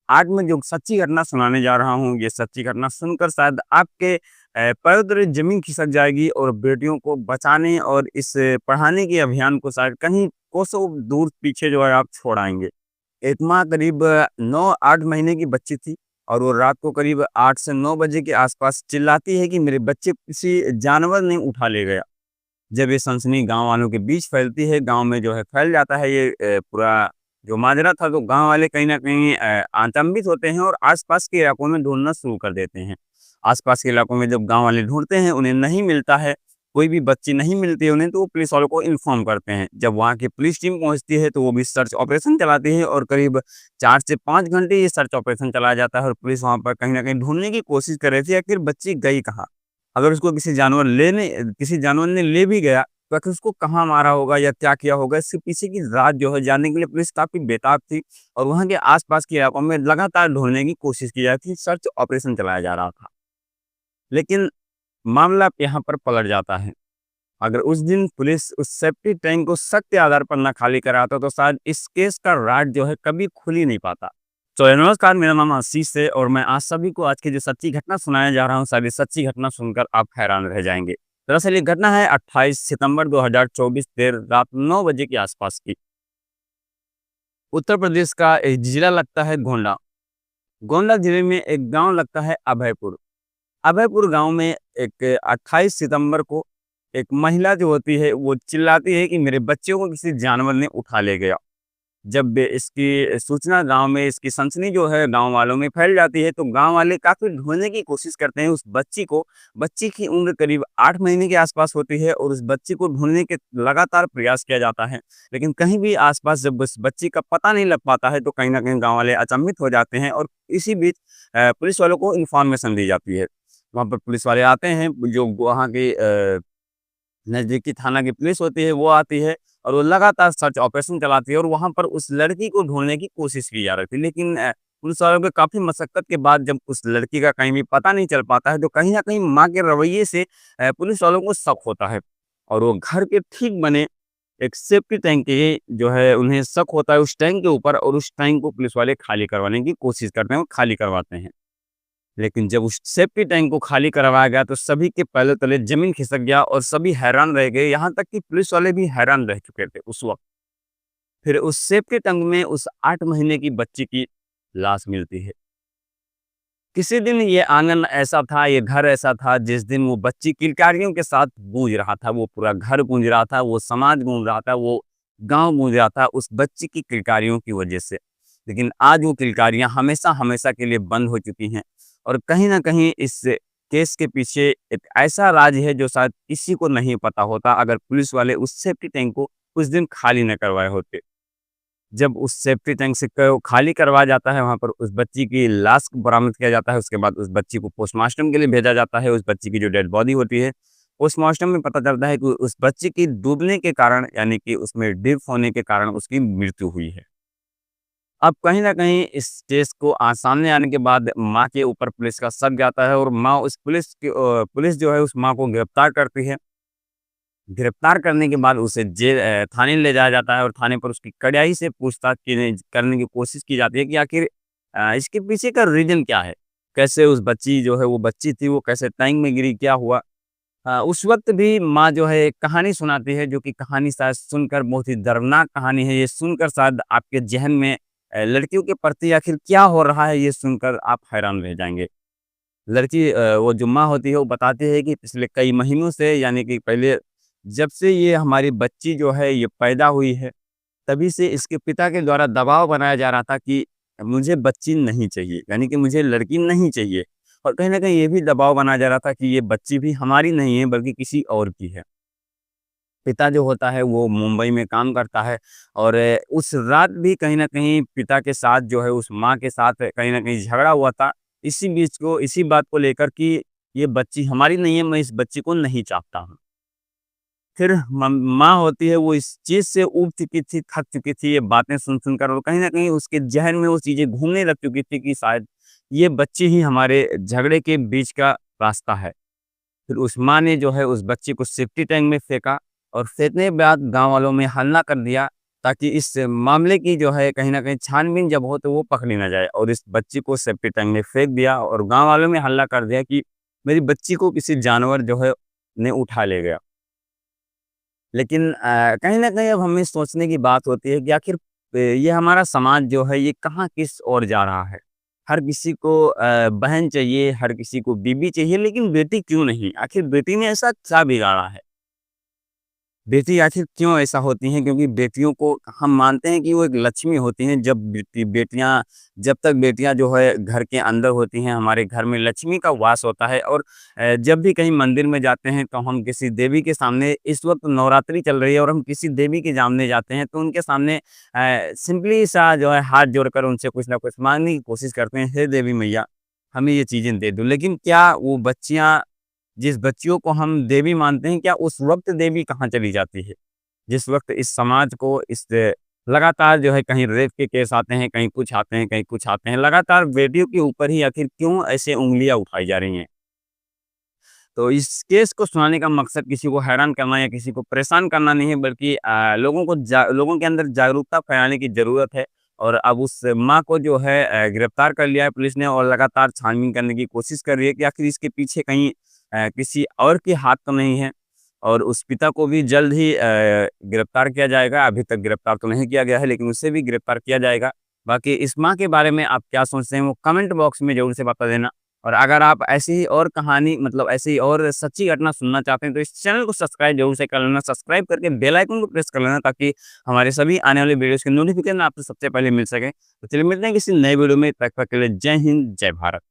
आज मैं जो सच्ची घटना सुनाने जा रहा हूँ, ये सच्ची घटना सुनकर शायद आपके पैरों तले ज़मीन खिसक जाएगी और बेटियों को बचाने और इस पढ़ाने के अभियान को शायद कहीं कोसों दूर पीछे जो है आप छोड़ आएँगे। एतमा करीब 9-8 महीने की बच्ची थी और वो रात को करीब 8 से 9 बजे के आस-पास चिल्लाती है कि मेरे बच्चे किसी जानवर ने उठा ले गया। जब ये सनसनी गाँव वालों के बीच फैलती है, गाँव में जो है फैल जाता है ये पूरा जो माजरा था, तो गाँव वाले कहीं न कहीं अचंभित होते हैं और आस-पास के इलाकों में ढूँढना शुरू कर देते हैं। आस-पास के इलाकों में जब गाँव वाले ढूँढते हैं, उन्हें नहीं मिलता है, कोई भी बच्ची नहीं मिलती है उन्हें, तो वो पुलिस वालों को इन्फॉर्म करते हैं। जब वहाँ की पुलिस टीम पहुँचती है, तो वो भी सर्च ऑपरेशन चलाती है और करीब 4 से 5 घंटे ये सर्च ऑपरेशन चलाया जाता है और पुलिस वहाँ पर कहीं न कहीं ढूँढने की कोशिश कर रही थी, आखिर बच्ची गई कहाँ? अगर उसको किसी जानवर ने ले भी गया, तो आखिर उसको कहाँ मारा होगा या क्या किया होगा, इसके पीछे की राज जो है जानने के लिए पुलिस काफ़ी बेताब थी और वहाँ के आस-पास के इलाकों में लगातार ढूँढने की कोशिश की जा रही थी, सर्च ऑपरेशन चलाया जा रहा था। लेकिन मामला यहाँ पर पलट जाता है। अगर उस दिन पुलिस उस सेफ्टी टैंक को शक के आधार पर ना खाली कराता, तो शायद इस केस का राज जो है कभी खुल ही नहीं पाता। तो नमस्कार, मेरा नाम आशीष है और मैं आज सभी को आज की जो सच्ची घटना सुनाने जा रहा हूँ, शायद ये सच्ची घटना सुनकर आप हैरान रह जाएँगे। दरअसल ये घटना है 28 सितंबर 2024 देर रात 9 बजे के आसपास की। उत्तर प्रदेश का एक जिला लगता है गोंडा। गोंडा जिले में एक गाँव लगता है अभयपुर। अभयपुर गाँव में एक 28 सितंबर को एक महिला जो होती है, वो चिल्लाती है कि मेरे बच्चों को किसी जानवर ने उठा ले गया। जब इसकी सूचना गाँव में इसकी सनसनी जो है गाँव वालों में फैल जाती है, तो गाँव वाले काफ़ी ढूँढने की कोशिश करते हैं उस बच्ची को। बच्ची की उम्र करीब 8 महीने के आसपास होती है और उस बच्ची को ढूँढने के लगातार प्रयास किया जाता है। लेकिन कहीं भी आसपास जब उस बच्ची का पता नहीं लग पाता है, तो कहीं न कहीं गाँव वाले अचंभित हो जाते हैं और इसी बीच पुलिस वालों को इन्फॉर्मेशन दी जाती है। वहाँ पर पुलिस वाले आते हैं, जो वहाँ के नज़दीकी थाना की पुलिस होती है, वो आती है और वो लगातार सर्च ऑपरेशन चलाती है और वहाँ पर उस लड़की को ढूँढने की कोशिश की जा रही थी। लेकिन पुलिस वालों के काफ़ी मशक्कत के बाद जब उस लड़की का कहीं भी पता नहीं चल पाता है, तो कहीं न कहीं माँ के रवैये से पुलिस वालों को शक होता है और वो घर के ठीक बने एक सेफ्टी टैंक के जो है उन्हें शक होता है उस टैंक के ऊपर और उस टैंक को पुलिस वाले खाली करवाने की कोशिश करते हैं और खाली करवाते हैं। लेकिन जब उस सेफ्टी टैंक को खाली करवाया गया, तो सभी के पैरों तले ज़मीन खिसक गया और सभी हैरान रह गए, यहाँ तक कि पुलिस वाले भी हैरान रह चुके थे उस वक़्त। फिर उस सेफ्टी टैंक में उस 8 महीने की बच्ची की लाश मिलती है। किसी दिन ये आंगन ऐसा था, ये घर ऐसा था, जिस दिन वो बच्ची किलकारियों के साथ गूँज रहा था, वो पूरा घर गूँज रहा था, वो समाज गूँज रहा था, वो गाँव गूँज रहा था उस बच्ची की किलकारियों की वजह से। लेकिन आज वो किलकारियाँ हमेशा-हमेशा के लिए बंद हो चुकी हैं और कहीं न कहीं इस केस के पीछे एक ऐसा राज है जो शायद किसी को नहीं पता होता, अगर पुलिस वाले उस सेफ्टी टैंक को उस दिन खाली न करवाए होते। जब उस सेफ्टी टैंक से क खाली करवाया जाता है, वहाँ पर उस बच्ची की लाश को बरामद किया जाता है, उसके बाद उस बच्ची को पोस्टमार्टम के लिए भेजा जाता है, उस बच्ची की जो डेड बॉडी होती है, पोस्टमार्टम में पता चलता है कि उस बच्ची की डूबने के कारण यानी कि उसमें डिप होने के कारण उसकी मृत्यु हुई है। अब कहीं न कहीं इस केस को सामने आने के बाद माँ के ऊपर पुलिस का शक जाता है और माँ उस पुलिस जो है उस माँ को गिरफ्तार करती है। गिरफ्तार करने के बाद उसे थाने ले जाया जाता है और थाने पर उसकी कड़ाई से पूछताछ करने की कोशिश की जाती है कि आखिर इसके पीछे का रीज़न क्या है? कैसे उस बच्ची जो है वो बच्ची थी, वो कैसे टैंक में गिरी, क्या हुआ? उस वक़्त भी माँ जो है एक कहानी सुनाती है, जो कि कहानी शायद सुनकर बहुत ही दर्दनाक कहानी है। ये सुनकर शायद आपके ज़हन में लड़कियों के प्रति आखिर क्या हो रहा है, ये सुनकर आप हैरान रह जाएँगे। लड़की वो जो माँ होती है वो बताती है कि पिछले कई महीनों से यानी कि पहले जब से ये हमारी बच्ची जो है ये पैदा हुई है, तभी से इसके पिता के द्वारा दबाव बनाया जा रहा था कि मुझे बच्ची नहीं चाहिए, यानी कि मुझे लड़की नहीं चाहिए। और कहीं न कहीं ये भी दबाव बनाया जा रहा था कि ये बच्ची भी हमारी नहीं है बल्कि किसी और की है। पिता जो होता है वो मुंबई में काम करता है और उस रात भी कहीं न कहीं पिता के साथ जो है उस माँ के साथ कहीं न कहीं झगड़ा हुआ था। इसी बात को लेकर कि ये बच्ची हमारी नहीं है, मैं इस बच्ची को नहीं चाहता हूँ। फिर माँ होती है वो इस चीज़ से ऊब चुकी थी, थक चुकी थी ये बातें सुन-सुन कर और कहीं न कहीं उसके ज़हन में वो चीज़ें घूमने लग चुकी थी कि शायद ये बच्ची ही हमारे झगड़े के बीच का रास्ता है। फिर उस माँ ने जो है उस बच्ची को सेफ्टी टैंक में फेंका और फेंकने के बाद गाँव वालों में हल्ला कर दिया। ताकि इस मामले की जो है कहीं न कहीं छानबीन जब हो तो वो पकड़ी ना जाए और इस बच्ची को सेफ्टी टैंक में फेंक दिया और गाँव वालों में हल्ला कर दिया कि मेरी बच्ची को किसी जानवर जो है ने उठा ले गया। लेकिन कहीं न कहीं अब हमें सोचने की बात होती है कि आखिर ये हमारा समाज जो है ये कहाँ किस ओर जा रहा है? हर किसी को बहन चाहिए, हर किसी को बीबी चाहिए लेकिन बेटी क्यों नहीं? आखिर बेटी ने ऐसा क्या बिगाड़ा है? बेटी आखिर क्यों ऐसा होती हैं? क्योंकि बेटियों को हम मानते हैं कि वो एक लक्ष्मी होती हैं। जब तक बेटियाँ जो है घर के अंदर होती हैं, हमारे घर में लक्ष्मी का वास होता है और जब भी कहीं मंदिर में जाते हैं तो हम किसी देवी के सामने इस वक़्त नवरात्रि चल रही है और हम किसी देवी के सामने जाते हैं तो उनके सामने सिंपली सा जो है हाथ जोड़कर उनसे कुछ ना कुछ माँगने की कोशिश करते हैं, हे देवी मैया, हमें ये चीज़ें दे दो। लेकिन क्या वो बच्चियाँ जिस बच्चियों को हम देवी मानते हैं, क्या उस वक़्त देवी कहाँ चली जाती है? जिस वक़्त इस समाज को लगातार जो है कहीं रेप के केस आते हैं, कहीं कुछ आते हैं, कहीं कुछ आते हैं। लगातार बेटियों के ऊपर ही आखिर क्यों ऐसे उँगलियाँ उठाई जा रही हैं? तो इस केस को सुनाने का मकसद किसी को हैरान करना या किसी को परेशान करना नहीं है बल्कि लोगों के अंदर जागरूकता फैलाने की ज़रूरत है। और अब उस माँ को जो है गिरफ्तार कर लिया है पुलिस ने और लगातार छानबीन करने की कोशिश कर रही है कि आखिर इसके पीछे कहीं किसी और के हाथ तो नहीं है। और उस पिता को भी जल्द ही गिरफ्तार किया जाएगा। अभी तक गिरफ्तार तो नहीं किया गया है लेकिन उसे भी गिरफ्तार किया जाएगा। बाकी इस माँ के बारे में आप क्या सोचते हैं वो कमेंट बॉक्स में ज़रूर से बता देना। और अगर आप ऐसी ही और कहानी मतलब ऐसी ही और सच्ची घटना सुनना चाहते हैं तो इस चैनल को सब्सक्राइब ज़रूर से कर लेना। सब्सक्राइब करके बेल आइकन को प्रेस कर लेना ताकि हमारे सभी आने वाले वीडियोज़ के नोटिफ़िकेशन आपको सबसे पहले मिल सके। तो चलिए मिलते हैं किसी नए वीडियो में, तब तक के लिए जय हिंद, जय भारत।